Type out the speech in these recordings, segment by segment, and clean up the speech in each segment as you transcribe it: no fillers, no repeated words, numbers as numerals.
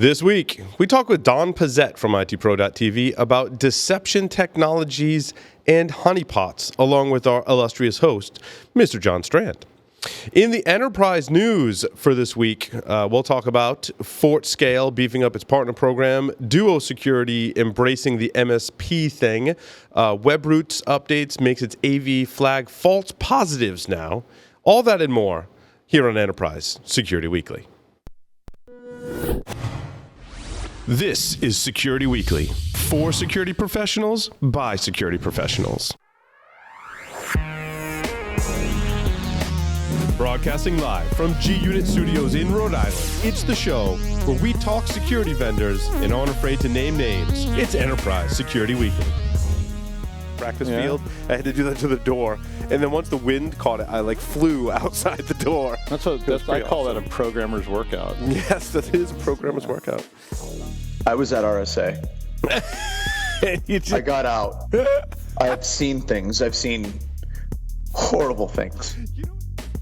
This week, we talk with Don Pizzette from ITPro.tv about deception technologies and honeypots, along with our illustrious host, Mr. John Strand. In the enterprise news for this week, we'll talk about Fortscale beefing up its partner program, Duo Security embracing the MSP thing, WebRoots updates makes its AV flag false positives now. All that and more here on Enterprise Security Weekly. This is Security Weekly, for security professionals, by security professionals. Broadcasting live from G-Unit Studios in Rhode Island, it's the show where we talk security vendors and aren't afraid to name names. It's Enterprise Security Weekly. Practice field, I had to do that to the door, and then once the wind caught it, I flew outside the door. That's I call that a programmer's workout. Yes, that is a programmer's workout. I was at RSA. I got out. I have seen things. I've seen horrible things.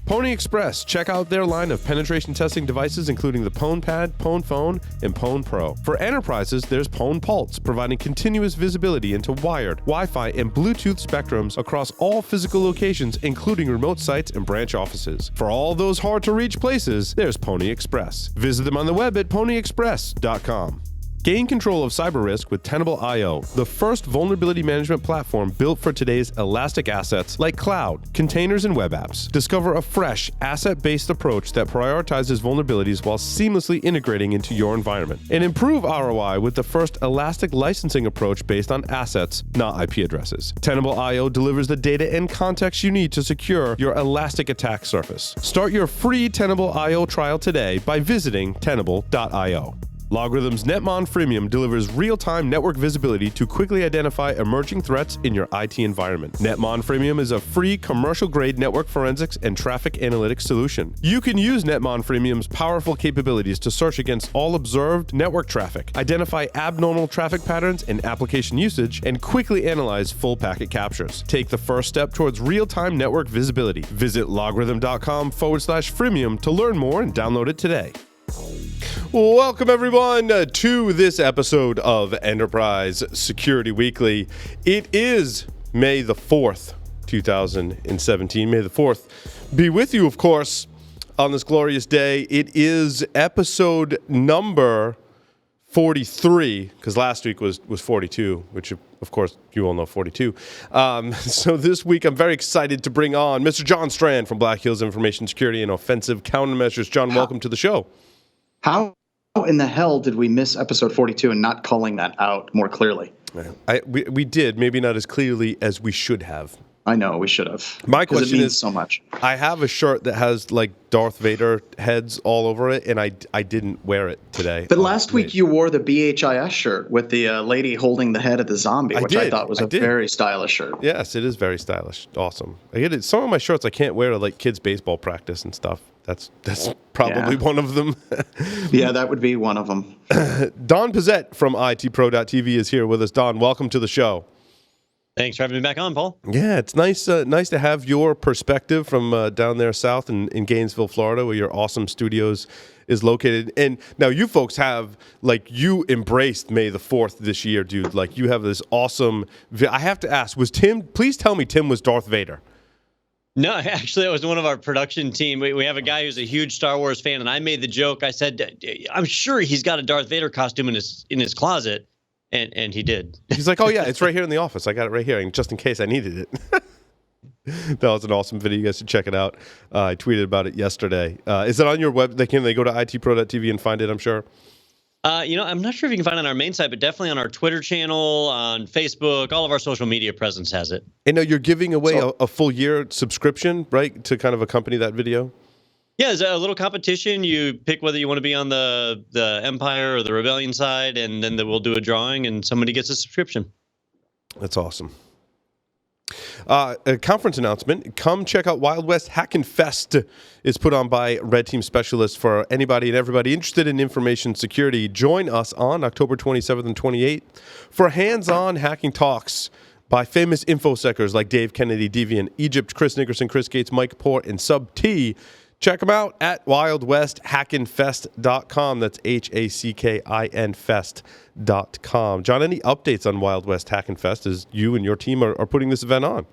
Pony Express. Check out their line of penetration testing devices, including the Pwn Pad, Pwn Phone, and Pwn Pro. For enterprises, there's Pwn Pulse, providing continuous visibility into wired, Wi-Fi, and Bluetooth spectrums across all physical locations, including remote sites and branch offices. For all those hard-to-reach places, there's Pony Express. Visit them on the web at ponyexpress.com. Gain control of cyber risk with Tenable.io, the first vulnerability management platform built for today's elastic assets like cloud, containers, and web apps. Discover a fresh, asset-based approach that prioritizes vulnerabilities while seamlessly integrating into your environment. And improve ROI with the first elastic licensing approach based on assets, not IP addresses. Tenable.io delivers the data and context you need to secure your elastic attack surface. Start your free Tenable.io trial today by visiting Tenable.io. Logarithm's Netmon Freemium delivers real-time network visibility to quickly identify emerging threats in your IT environment. Netmon Freemium is a free commercial-grade network forensics and traffic analytics solution. You can use Netmon Freemium's powerful capabilities to search against all observed network traffic, identify abnormal traffic patterns and application usage, and quickly analyze full packet captures. Take the first step towards real-time network visibility. Visit logarithm.com/freemium to learn more and download it today. Welcome, everyone, to this episode of Enterprise Security Weekly. It is May the 4th, 2017. May the 4th be with you, of course, on this glorious day. It is episode number 43, because last week was 42, which, of course, you all know 42. So this week, I'm very excited to bring on Mr. John Strand from Black Hills Information Security and Offensive Countermeasures. John, welcome to the show. How in the hell did we miss episode 42 and not calling that out more clearly? We did, maybe not as clearly as we should have. I know, we should have. My question is, so much. I have a shirt that has Darth Vader heads all over it, and I didn't wear it today. But last week you wore the BHIS shirt with the lady holding the head of the zombie, which I thought was a very stylish shirt. Yes, it is very stylish. Awesome. I get it. Some of my shirts I can't wear to kids' baseball practice and stuff. That's probably one of them. Yeah, that would be one of them. Don Pizzette from ITPro.tv is here with us. Don, welcome to the show. Thanks for having me back on, Paul. Yeah, it's nice to have your perspective from down there south in Gainesville, Florida, where your awesome studios is located. And now you folks have, you embraced May the 4th this year, dude. You have this awesome... I have to ask, please tell me Tim was Darth Vader. No, actually, that was one of our production team. We have a guy who's a huge Star Wars fan, and I made the joke. I said, I'm sure he's got a Darth Vader costume in his closet, and he did. He's like, oh, yeah, it's right here in the office. I got it right here, and just in case I needed it. That was an awesome video. You guys should check it out. I tweeted about it yesterday. Is it on your web? They go to itpro.tv and find it, I'm sure. I'm not sure if you can find it on our main site, but definitely on our Twitter channel, on Facebook, all of our social media presence has it. And now you're giving away a full year subscription, right, to kind of accompany that video? Yeah, it's a little competition. You pick whether you want to be on the Empire or the Rebellion side, and then we'll do a drawing, and somebody gets a subscription. That's awesome. A conference announcement. Come check out Wild West Hackin' Fest. It's put on by Red Team specialists for anybody and everybody interested in information security. Join us on October 27th and 28th for hands-on hacking talks by famous InfoSecers like Dave Kennedy, Deviant, Egypt, Chris Nickerson, Chris Gates, Mike Port, and Sub T. Check them out at wildwesthackinfest.com. That's HACKINfest.com. John, any updates on Wild West Hackin' Fest as you and your team are putting this event on?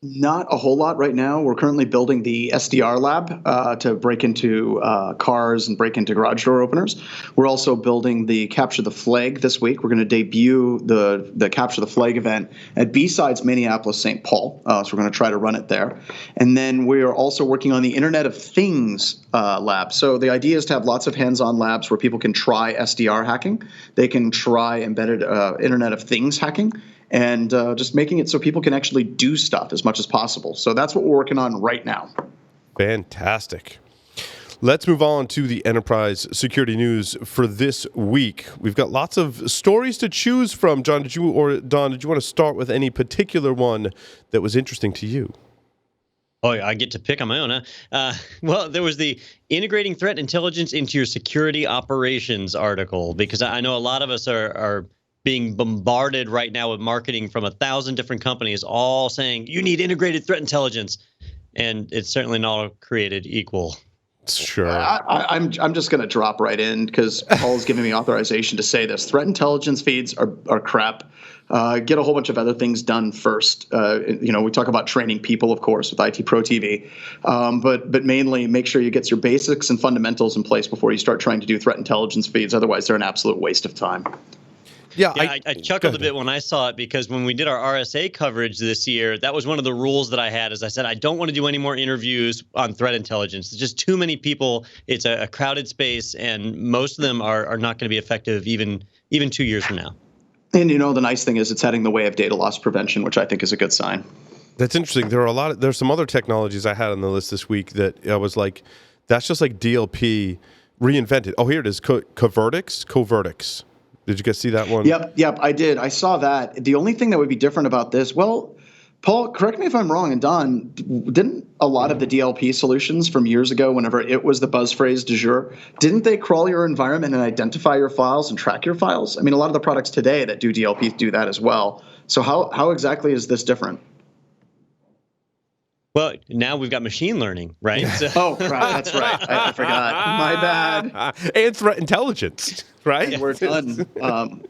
Not a whole lot right now. We're currently building the SDR lab to break into cars and break into garage door openers. We're also building the Capture the Flag this week. We're going to debut the Capture the Flag event at B-Sides Minneapolis St. Paul. So we're going to try to run it there. And then we are also working on the Internet of Things lab. So the idea is to have lots of hands-on labs where people can try SDR hacking. They can try embedded Internet of Things hacking. And just making it so people can actually do stuff as much as possible. So that's what we're working on right now. Fantastic. Let's move on to the enterprise security news for this week. We've got lots of stories to choose from. John, did you want to start with any particular one that was interesting to you? Oh, I get to pick on my own, huh? Well, there was the integrating threat intelligence into your security operations article, because I know a lot of us are being bombarded right now with marketing from 1,000 different companies, all saying you need integrated threat intelligence, and it's certainly not all created equal. Sure. I'm just going to drop right in because Paul's giving me authorization to say this. Threat intelligence feeds are crap. Get a whole bunch of other things done first. We talk about training people, of course, with IT Pro TV, but mainly make sure you get your basics and fundamentals in place before you start trying to do threat intelligence feeds. Otherwise, they're an absolute waste of time. Yeah, I chuckled a bit when I saw it because when we did our RSA coverage this year, that was one of the rules that I had. As I said, I don't want to do any more interviews on threat intelligence. There's just too many people. It's a crowded space, and most of them are not going to be effective even 2 years from now. And the nice thing is it's heading the way of data loss prevention, which I think is a good sign. That's interesting. There's some other technologies I had on the list this week that I was like, that's just like DLP reinvented. Oh, here it is. Covertix. Did you guys see that one? Yep, I did. I saw that. The only thing that would be different about this, well, Paul, correct me if I'm wrong, and Don, didn't a lot of the DLP solutions from years ago, whenever it was the buzz phrase du jour, didn't they crawl your environment and identify your files and track your files? I mean, a lot of the products today that do DLP do that as well. So how exactly is this different? Well, now we've got machine learning, right? Oh, crap, that's right. I forgot. My bad. And threat intelligence, right? And we're done.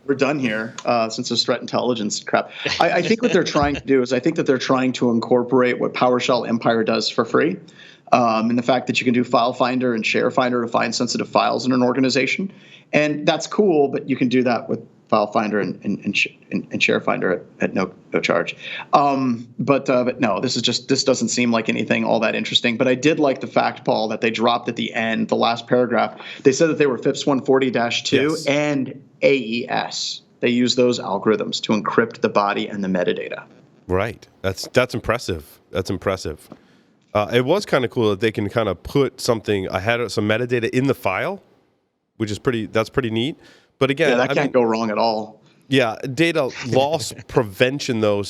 We're done here since there's threat intelligence crap. I think what they're trying to do is I think that they're trying to incorporate what PowerShell Empire does for free, and the fact that you can do File Finder and Share Finder to find sensitive files in an organization. And that's cool, but you can do that with File Finder and Share Finder at no charge. But no, this doesn't seem like anything all that interesting. But I did like the fact, Paul, that they dropped at the end, the last paragraph. They said that they were FIPS 140-2 and AES. They use those algorithms to encrypt the body and the metadata. Right. That's impressive. That's impressive. It was kind of cool that they can kind of put something ahead, some metadata in the file, which is pretty neat. But again, that can't go wrong at all. Yeah, data loss prevention, though,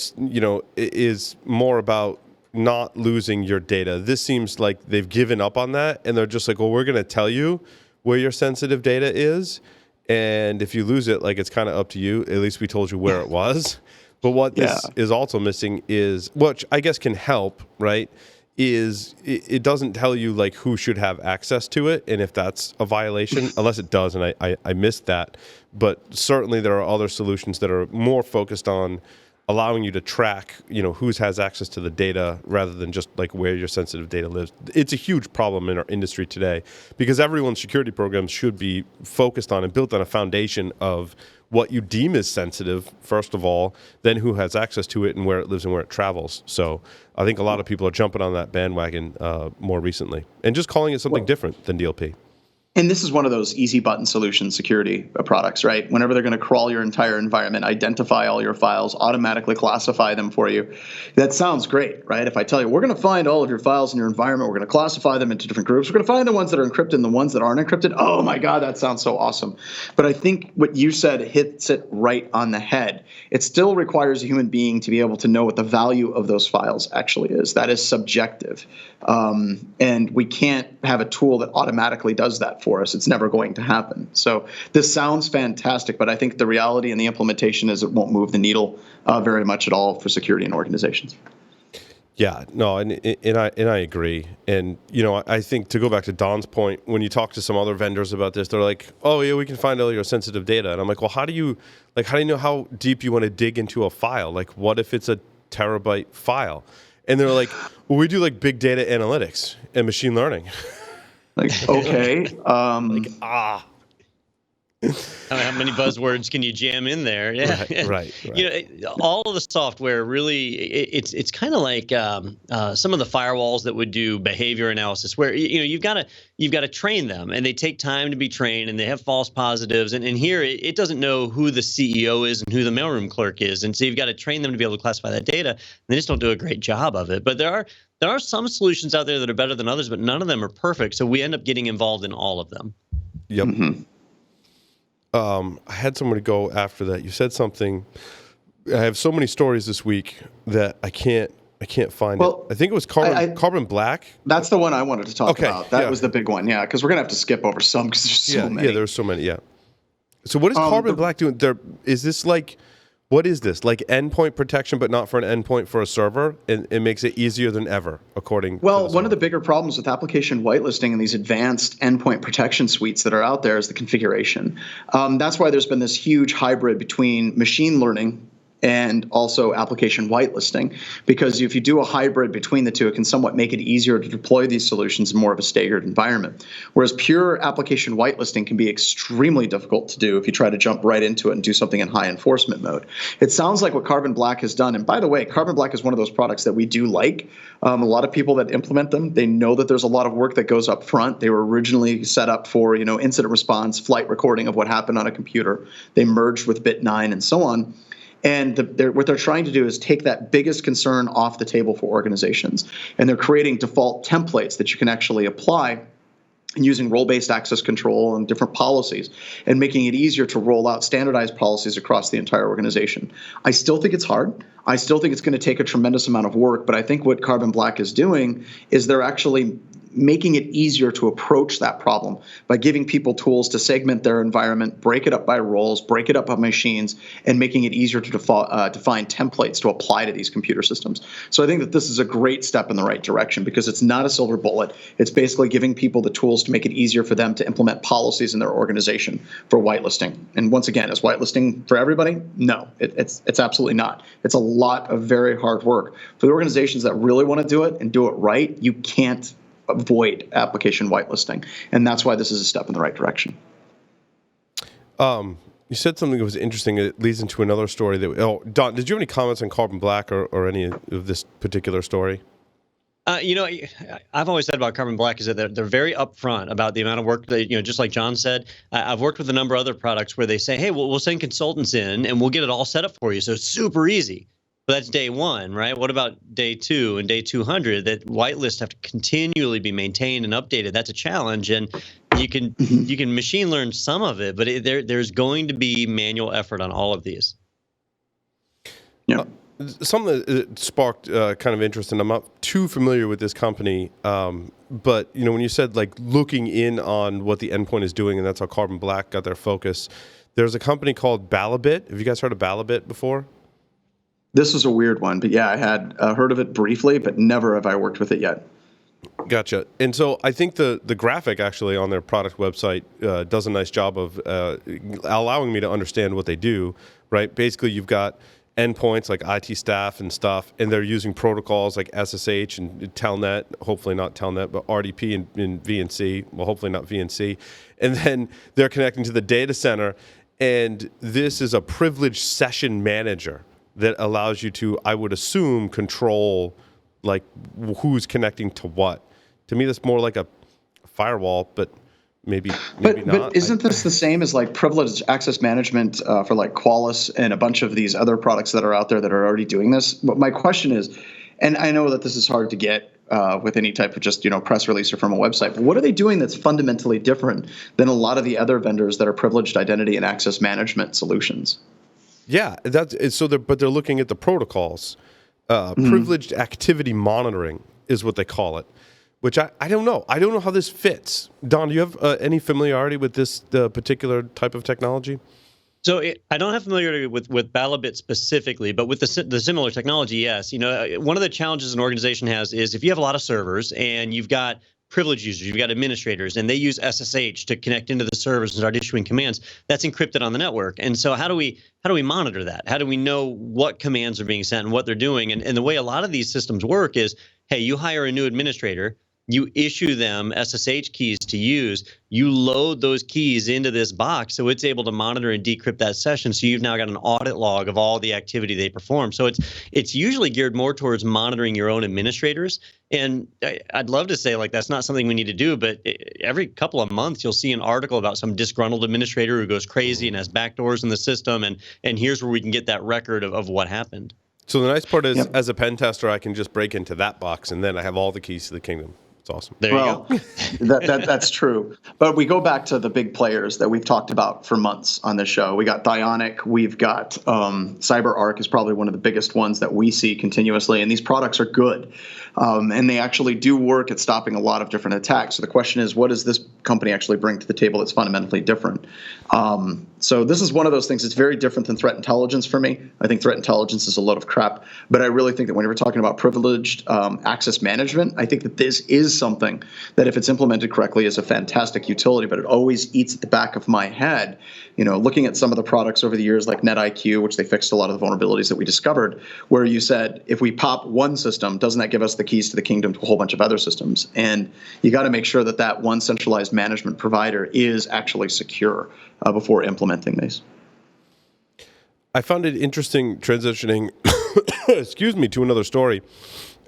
is more about not losing your data. This seems like they've given up on that, and they're just like, well, we're going to tell you where your sensitive data is, and if you lose it, like, it's kind of up to you. At least we told you where it was. But what this is also missing is, which I guess can help, right, is it doesn't tell you like who should have access to it and if that's a violation, unless it does, and I missed that. But certainly there are other solutions that are more focused on allowing you to track, who has access to the data rather than just like where your sensitive data lives. It's a huge problem in our industry today because everyone's security programs should be focused on and built on a foundation of what you deem as sensitive, first of all, then who has access to it and where it lives and where it travels. So I think a lot of people are jumping on that bandwagon more recently and just calling it something different than DLP. And this is one of those easy button solution security products, right? Whenever they're going to crawl your entire environment, identify all your files, automatically classify them for you. That sounds great, right? If I tell you, we're going to find all of your files in your environment, we're going to classify them into different groups, we're going to find the ones that are encrypted and the ones that aren't encrypted. Oh my God, that sounds so awesome. But I think what you said hits it right on the head. It still requires a human being to be able to know what the value of those files actually is. That is subjective. And we can't have a tool that automatically does that for us. It's never going to happen. So this sounds fantastic, but I think the reality and the implementation is it won't move the needle very much at all for security in organizations. Yeah, no, and I agree. And I think to go back to Don's point, when you talk to some other vendors about this, they're like, "Oh yeah, we can find all your sensitive data." And I'm like, "Well, how do you know how deep you want to dig into a file? Like, what if it's a terabyte file?" And they're like, "Well, we do like big data analytics and machine learning." Like, okay, How many buzzwords can you jam in there? Yeah, Right. All of the software really, it's kind of like some of the firewalls that would do behavior analysis, where you've got to train them, and they take time to be trained, and they have false positives, and here it doesn't know who the CEO is and who the mailroom clerk is, and so you've got to train them to be able to classify that data. And they just don't do a great job of it. But there are some solutions out there that are better than others, but none of them are perfect. So we end up getting involved in all of them. Yep. Mm-hmm. I had someone to go after that. You said something. I have so many stories this week that I can't find it. I think it was Carbon Black. That's the one I wanted to talk about. That was the big one, yeah, because we're going to have to skip over some because there's so many. Yeah, there's so many, yeah. So what is Carbon Black doing? Is this like, what is this? Like endpoint protection, but not for an endpoint for a server? And it makes it easier than ever, according to one of the bigger problems with application whitelisting and these advanced endpoint protection suites that are out there is the configuration. That's why there's been this huge hybrid between machine learning and also application whitelisting, because if you do a hybrid between the two, it can somewhat make it easier to deploy these solutions in more of a staggered environment. Whereas pure application whitelisting can be extremely difficult to do if you try to jump right into it and do something in high enforcement mode. It sounds like what Carbon Black has done, and by the way, Carbon Black is one of those products that we do like. A lot of people that implement them, they know that there's a lot of work that goes up front. They were originally set up for incident response, flight recording of what happened on a computer. They merged with Bit9 and so on. And what they're trying to do is take that biggest concern off the table for organizations. And they're creating default templates that you can actually apply and using role-based access control and different policies and making it easier to roll out standardized policies across the entire organization. I still think it's hard. I still think it's going to take a tremendous amount of work. But I think what Carbon Black is doing is they're actually making it easier to approach that problem by giving people tools to segment their environment, break it up by roles, break it up by machines, and making it easier to define templates to apply to these computer systems. So I think that this is a great step in the right direction because it's not a silver bullet. It's basically giving people the tools to make it easier for them to implement policies in their organization for whitelisting. And once again, is whitelisting for everybody? No, it's absolutely not. It's a lot of very hard work. For the organizations that really want to do it and do it right, you can't avoid application whitelisting, and that's why this is a step in the right direction. You said something that was interesting. It leads into another story Don, did you have any comments on Carbon Black or any of this particular story? I've always said about Carbon Black is that they're very upfront about the amount of work that, just like John said. I've worked with a number of other products where they say, hey, we'll send consultants in and we'll get it all set up for you. So it's super easy. But that's day one, right? What about day 2 and day 200? That whitelists have to continually be maintained and updated. That's a challenge, and you can machine learn some of it, but there's going to be manual effort on all of these. Yeah, something that sparked kind of interest, and I'm not too familiar with this company, but when you said like looking in on what the endpoint is doing, and that's how Carbon Black got their focus. There's a company called Balabit. Have you guys heard of Balabit before? This was a weird one, but yeah, I had heard of it briefly, but never have I worked with it yet. Gotcha. And so I think the graphic actually on their product website does a nice job of allowing me to understand what they do, right? Basically, you've got endpoints like IT staff and stuff, and they're using protocols like SSH and Telnet, hopefully not Telnet, but RDP and VNC, well, hopefully not VNC. And then they're connecting to the data center, and this is a privileged session manager that allows you to, I would assume, control like who's connecting to what. To me, that's more like a firewall, but maybe not. But isn't this the same as like privileged access management for like Qualys and a bunch of these other products that are out there that are already doing this? But my question is, and I know that this is hard to get with any type of just press release or from a website, but what are they doing that's fundamentally different than a lot of the other vendors that are privileged identity and access management solutions? Yeah, but they're looking at the protocols. Privileged activity monitoring is what they call it, which I don't know. I don't know how this fits. Don, do you have any familiarity with this particular type of technology? So I don't have familiarity with Balabit specifically, but with the similar technology, yes. One of the challenges an organization has is if you have a lot of servers and you've got privileged users, you've got administrators, and they use SSH to connect into the servers and start issuing commands, that's encrypted on the network. And so how do we monitor that? How do we know what commands are being sent and what they're doing? And the way a lot of these systems work is, hey, you hire a new administrator, you issue them SSH keys to use, you load those keys into this box so it's able to monitor and decrypt that session. So you've now got an audit log of all the activity they perform. So it's usually geared more towards monitoring your own administrators. And I'd love to say, like, that's not something we need to do, but every couple of months you'll see an article about some disgruntled administrator who goes crazy and has backdoors in the system. And here's where we can get that record of what happened. So the nice part is, as a pen tester, I can just break into that box and then I have all the keys to the kingdom. It's awesome. There you go. That's true. But we go back to the big players that we've talked about for months on this show. We got Bionic. We've got CyberArk is probably one of the biggest ones that we see continuously. And these products are good. And they actually do work at stopping a lot of different attacks. So the question is, what does this company actually bring to the table that's fundamentally different? So this is one of those things that's very different than threat intelligence for me. I think threat intelligence is a load of crap. But I really think that when we're talking about privileged access management, I think that this is something that, if it's implemented correctly, is a fantastic utility. But it always eats at the back of my head. Looking at some of the products over the years like NetIQ, which they fixed a lot of the vulnerabilities that we discovered, where you said, if we pop one system, doesn't that give us the keys to the kingdom to a whole bunch of other systems? And you got to make sure that one centralized management provider is actually secure before implementing these. I found it interesting transitioning, to another story,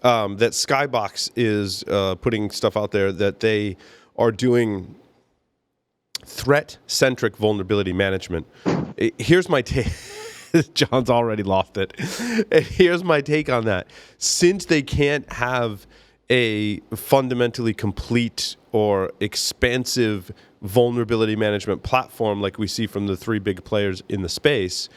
that Skybox is putting stuff out there that they are doing threat-centric vulnerability management. Here's my take. John's already lost it. And here's my take on that. Since they can't have a fundamentally complete or expansive vulnerability management platform like we see from the three big players in the space,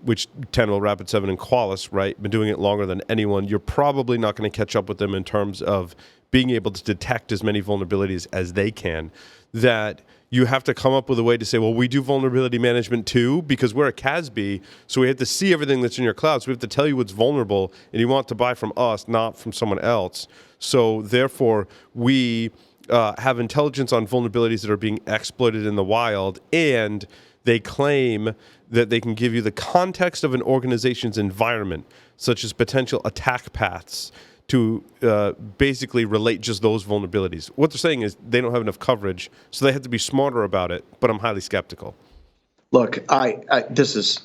which Tenable, Rapid7, and Qualys, right, been doing it longer than anyone, you're probably not going to catch up with them in terms of being able to detect as many vulnerabilities as they can, that you have to come up with a way to say, well, we do vulnerability management too, because we're a CASB, so we have to see everything that's in your cloud, so we have to tell you what's vulnerable, and you want to buy from us, not from someone else. So therefore, we have intelligence on vulnerabilities that are being exploited in the wild, and they claim that they can give you the context of an organization's environment, such as potential attack paths, to basically relate just those vulnerabilities. What they're saying is they don't have enough coverage, so they have to be smarter about it, but I'm highly skeptical. Look, this is,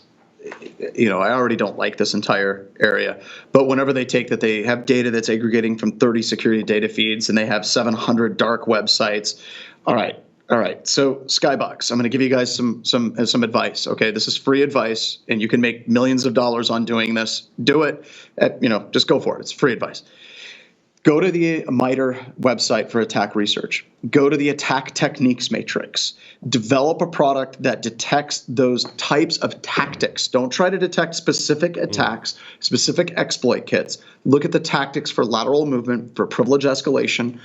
I already don't like this entire area, but whenever they take that, they have data that's aggregating from 30 security data feeds and they have 700 dark websites. All right. So Skybox, I'm going to give you guys some advice. Okay, this is free advice, and you can make millions of dollars on doing this. Do it. Just go for it. It's free advice. Go to the MITRE website for attack research. Go to the attack techniques matrix. Develop a product that detects those types of tactics. Don't try to detect specific attacks, specific exploit kits. Look at the tactics for lateral movement, for privilege escalation.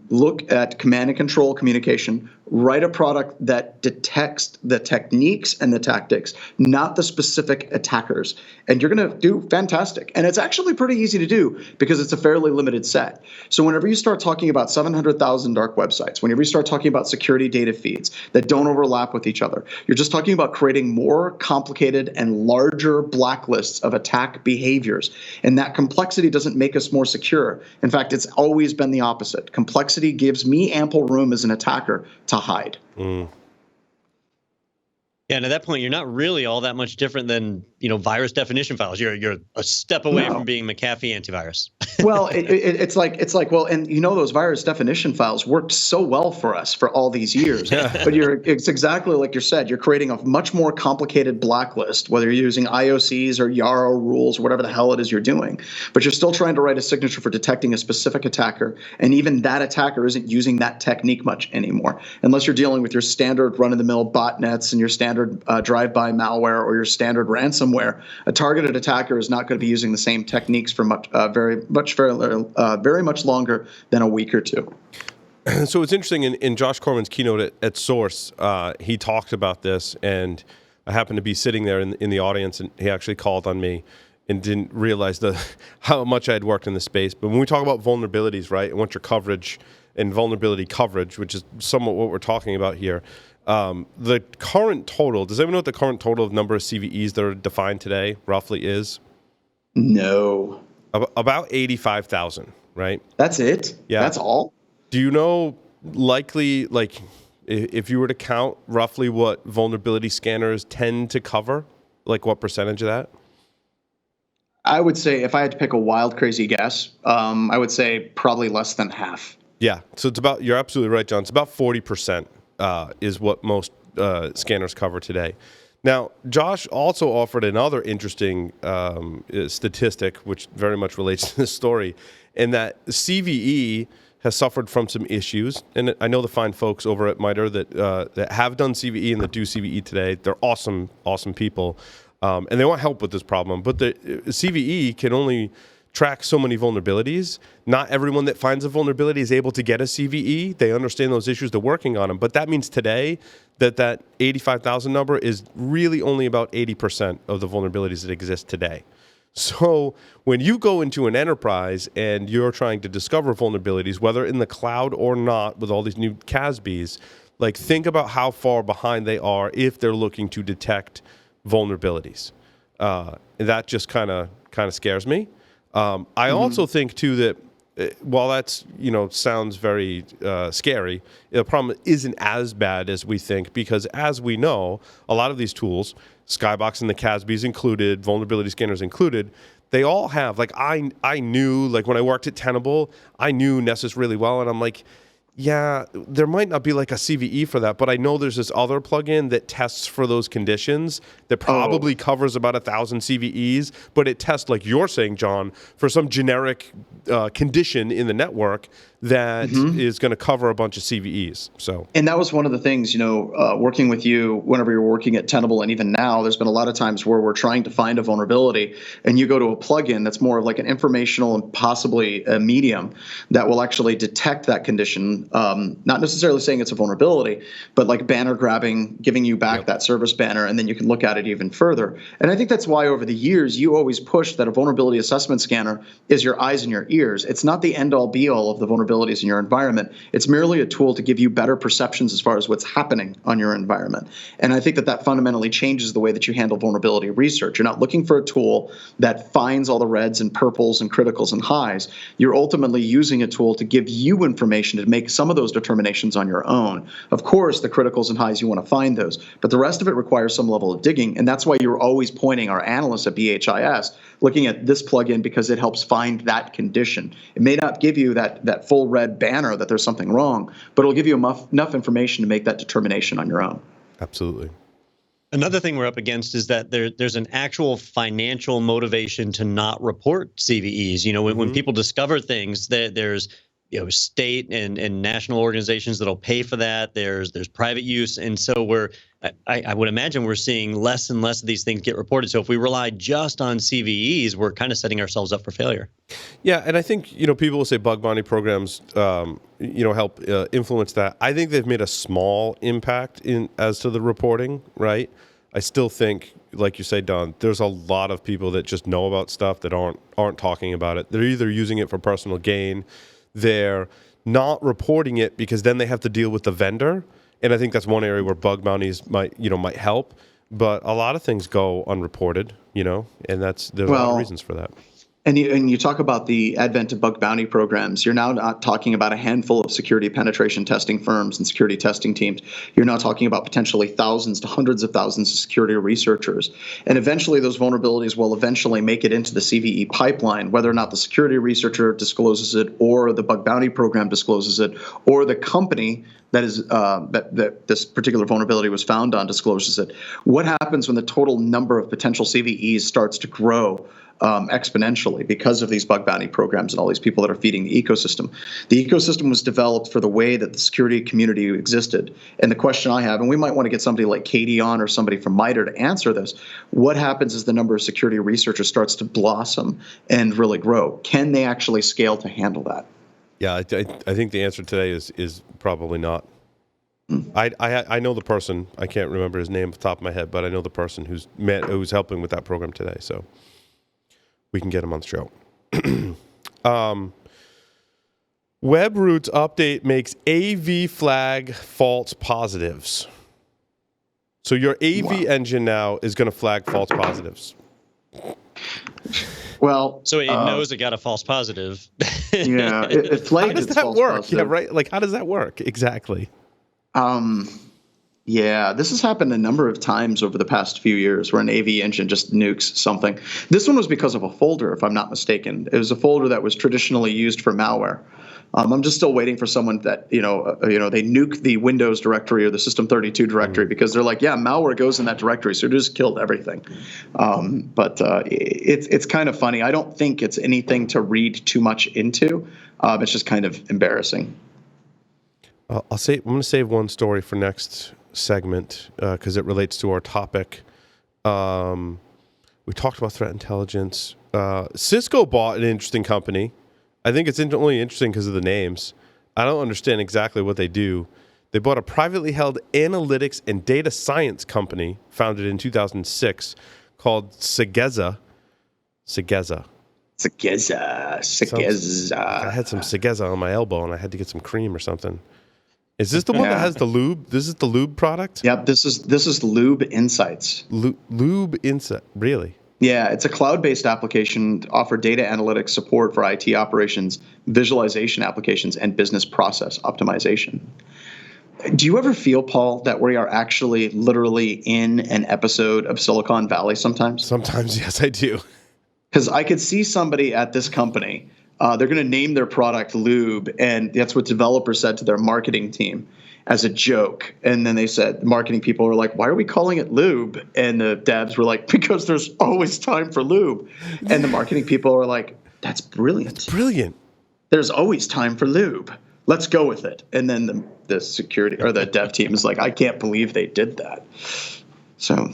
Look at command and control communication. Write a product that detects the techniques and the tactics, not the specific attackers. And you're going to do fantastic. And it's actually pretty easy to do because it's a fairly limited set. So whenever you start talking about 700,000 dark websites, whenever you start talking about security data feeds that don't overlap with each other, you're just talking about creating more complicated and larger blacklists of attack behaviors. And that complexity doesn't make us more secure. In fact, it's always been the opposite. Complexity gives me ample room as an attacker to hide. Yeah, and at that point, you're not really all that much different than, virus definition files. You're a step away from being McAfee antivirus. Well, it's like, well, and those virus definition files worked so well for us for all these years. But it's exactly like you said. You're creating a much more complicated blacklist, whether you're using IOCs or YARO rules, or whatever the hell it is you're doing. But you're still trying to write a signature for detecting a specific attacker, and even that attacker isn't using that technique much anymore, unless you're dealing with your standard run-of-the-mill botnets and your standard drive-by malware or your standard ransomware. A targeted attacker is not going to be using the same techniques for very much longer than a week or two. So it's interesting in Josh Corman's keynote at Source, he talked about this, and I happened to be sitting there in the audience, and he actually called on me and didn't realize how much I had worked in the space. But when we talk about vulnerabilities, right, and what your coverage and vulnerability coverage, which is somewhat what we're talking about here, the current total, does anyone know what the current total of number of CVEs that are defined today roughly is? No. About 85,000, right? That's it? Yeah. That's all? Do you know likely, like, if you were to count roughly what vulnerability scanners tend to cover, like what percentage of that? I would say if I had to pick a wild, crazy guess, I would say probably less than half. Yeah. So it's about, you're absolutely right, John. It's about 40% is what most scanners cover today. Now, Josh also offered another interesting statistic, which very much relates to this story, in that CVE has suffered from some issues. And I know the fine folks over at MITRE that have done CVE and that do CVE today. They're awesome, awesome people. And they want help with this problem. But the CVE can only track so many vulnerabilities. Not everyone that finds a vulnerability is able to get a CVE. They understand those issues. They're working on them. But that means today that 85,000 number is really only about 80% of the vulnerabilities that exist today. So when you go into an enterprise and you're trying to discover vulnerabilities, whether in the cloud or not, with all these new CASBs, like, think about how far behind they are if they're looking to detect vulnerabilities. That just kind of scares me. I also think too that while that's, sounds very scary, the problem isn't as bad as we think, because as we know, a lot of these tools, Skybox and the CASBs included, vulnerability scanners included, they all have, like, I knew, like, when I worked at Tenable, I knew Nessus really well, and I'm like, yeah, there might not be like a CVE for that, but I know there's this other plugin that tests for those conditions that probably covers about 1,000 CVEs, but it tests, like you're saying, John, for some generic condition in the network that is going to cover a bunch of CVEs. So, and that was one of the things, working with you whenever you're working at Tenable, and even now, there's been a lot of times where we're trying to find a vulnerability, and you go to a plugin that's more of like an informational and possibly a medium that will actually detect that condition. Not necessarily saying it's a vulnerability, but like banner grabbing, giving you back that service banner, and then you can look at it even further. And I think that's why over the years you always push that a vulnerability assessment scanner is your eyes and your ears. It's not the end all be all of the vulnerabilities in your environment. It's merely a tool to give you better perceptions as far as what's happening on your environment. And I think that fundamentally changes the way that you handle vulnerability research. You're not looking for a tool that finds all the reds and purples and criticals and highs. You're ultimately using a tool to give you information to make some of those determinations on your own. Of course, the criticals and highs, you want to find those, but the rest of it requires some level of digging. And that's why you're always pointing our analysts at BHIS, looking at this plugin because it helps find that condition. It may not give you that full red banner that there's something wrong, but it'll give you enough information to make that determination on your own. Absolutely. Another thing we're up against is that there's an actual financial motivation to not report CVEs. When people discover things, there's state and national organizations that'll pay for that. There's private use, and so I would imagine we're seeing less and less of these things get reported. So if we rely just on CVEs, we're kind of setting ourselves up for failure. Yeah, and I think people will say bug bounty programs help influence that. I think they've made a small impact as to the reporting, right? I still think, like you say, Don, there's a lot of people that just know about stuff that aren't talking about it. They're either using it for personal gain, they're not reporting it because then they have to deal with the vendor. And I think that's one area where bug bounties might help. But a lot of things go unreported, and there's a lot of reasons for that. And you talk about the advent of bug bounty programs. You're now not talking about a handful of security penetration testing firms and security testing teams. You're now talking about potentially thousands to hundreds of thousands of security researchers. And eventually those vulnerabilities will eventually make it into the CVE pipeline, whether or not the security researcher discloses it or the bug bounty program discloses it or the company that is that this particular vulnerability was found on discloses it. What happens when the total number of potential CVEs starts to grow exponentially because of these bug bounty programs and all these people that are feeding the ecosystem? The ecosystem was developed for the way that the security community existed. And the question I have, and we might want to get somebody like Katie on or somebody from MITRE to answer this, what happens as the number of security researchers starts to blossom and really grow? Can they actually scale to handle that? Yeah, I think the answer today is probably not. I know the person. I can't remember his name off the top of my head, but I know the person who's helping with that program today. So we can get him on the show. WebRoot's update makes AV flag false positives. So your AV engine now is going to flag false positives. Well, so it knows it got a false positive. Yeah, it flagged its false work? positive. Yeah, right. Like, how does that work exactly? Yeah, this has happened a number of times over the past few years where an AV engine just nukes something. This one was because of a folder, if I'm not mistaken. It was a folder that was traditionally used for malware. I'm just still waiting for someone that, they nuke the Windows directory or the System32 directory because they're like, yeah, malware goes in that directory, so it just killed everything. But it's kind of funny. I don't think it's anything to read too much into. It's just kind of embarrassing. I'm going to save one story for next segment because it relates to our topic. We talked about threat intelligence. Cisco bought an interesting company. I think it's only interesting because of the names. I don't understand exactly what they do. They bought a privately held analytics and data science company founded in 2006 called Sageza. Sageza. I had some Sageza on my elbow and I had to get some cream or something. Is this the one that has the lube? This is the lube product? Yep, this is Lube Insights. Lube Insight, really? Yeah, it's a cloud-based application to offer data analytics support for IT operations, visualization applications, and business process optimization. Do you ever feel, Paul, that we are actually literally in an episode of Silicon Valley sometimes? Sometimes, yes, I do. Because I could see somebody at this company, they're going to name their product Lube, and that's what developers said to their marketing team as a joke. And then they said, marketing people were like, why are we calling it Lube? And the devs were like, because there's always time for lube. And the marketing people are like, that's brilliant. That's brilliant. There's always time for lube. Let's go with it. And then the security or the dev team is like, I can't believe they did that. So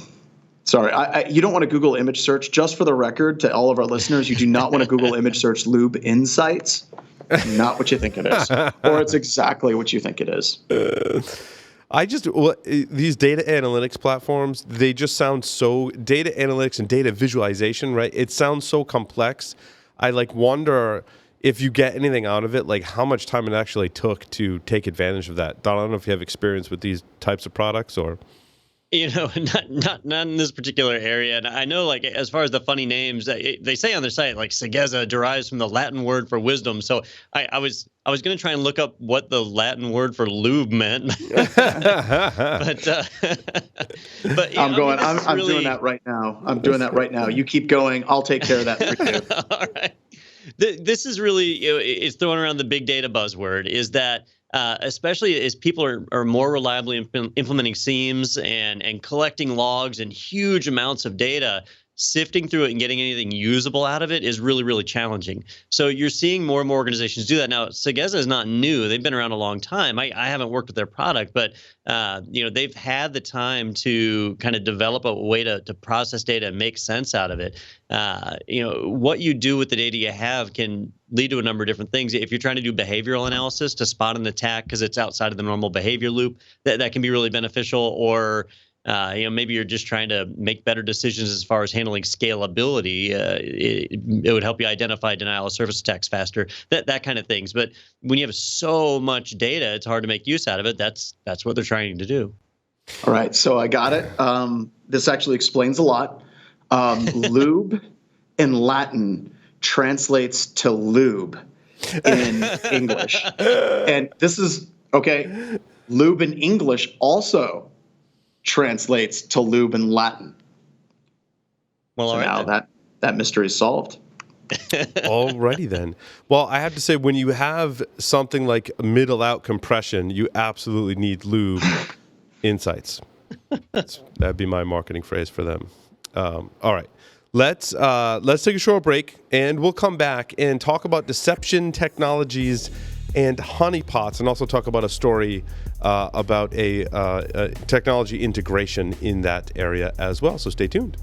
sorry, you don't want to Google image search. Just for the record, to all of our listeners, you do not want to Google image search Lube Insights. Not what you think it is, or it's exactly what you think it is. These data analytics platforms, they just sound so data analytics and data visualization, right? It sounds so complex. I wonder if you get anything out of it, like how much time it actually took to take advantage of that. Don, I don't know if you have experience with these types of products or. Not in this particular area. And I know, as far as the funny names, they say on their site, Sageza derives from the Latin word for wisdom. So I was going to try and look up what the Latin word for lube meant. but I'm doing that right now. I'm doing that right now. You keep going. I'll take care of that for you. All right. This is really, it's throwing around the big data buzzword, is that especially as people are more reliably implementing SIEMs and collecting logs and huge amounts of data, sifting through it and getting anything usable out of it is really, really challenging. So you're seeing more and more organizations do that. Now, Sageza is not new. They've been around a long time. I haven't worked with their product, but they've had the time to kind of develop a way to process data and make sense out of it. What you do with the data you have can lead to a number of different things. If you're trying to do behavioral analysis to spot an attack because it's outside of the normal behavior loop, that can be really beneficial. Or maybe you're just trying to make better decisions as far as handling scalability. It would help you identify denial of service attacks faster, that kind of things. But when you have so much data, it's hard to make use out of it. That's what they're trying to do. All right, so I got it. This actually explains a lot. Lube in Latin translates to lube in English. And this is, okay, lube in English also translates to lube in Latin. Well, so now that mystery is solved. Alrighty then. Well, I have to say, when you have something like middle out compression, you absolutely need Lube Insights. That'd be my marketing phrase for them. All right. Let's take a short break, and we'll come back and talk about deception technologies and honeypots, and also talk about a story about a technology integration in that area as well. So stay tuned.